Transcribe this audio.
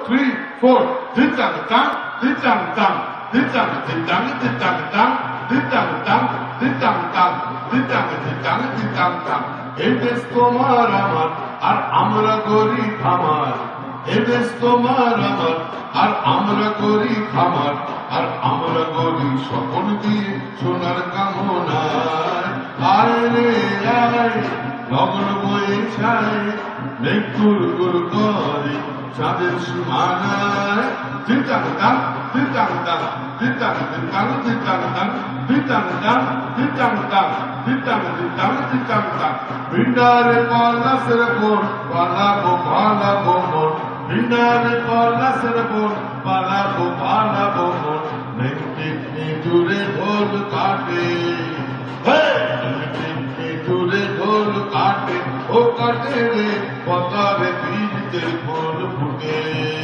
3, 4. Ding-dang-dang, ding-dang-dang, ding-dang-ding-dang, ding-dang-dang, ding-dang-dang, ding-dang-dang, ding-dang-ding-dang, ding-dang-dang. এই দেশ তোমার আমার আর আমরা করি খামার, এ দেশ তোমার আমার আর আমরা করি খামার, আর আমরা করি সকল দিয়ে সোনার কামনায়। আয় রে আয় লগ্ন বয়ে ছায় মেঘ গুড় করে চাঁদের সীমানায়। দিতাং-দাং, দিতাং-দাং, দিতাং-দিতাং, দিতাং-দাং, দিতাং-দাং, দিতাং-দাং, দিতাং-দিতাং, দিতাং-দাং। ভিন্ডারে পলাশের বোন পালাবো পালাবো মন, ভিন্ডারে পলাশের বোন পালাবো পালাবো মন। নেংটি দূরে ঢোল কাটে, দূরে ঢোল কাটে, ও কাটে রে পতারে বীজতে ফুল ফুটে।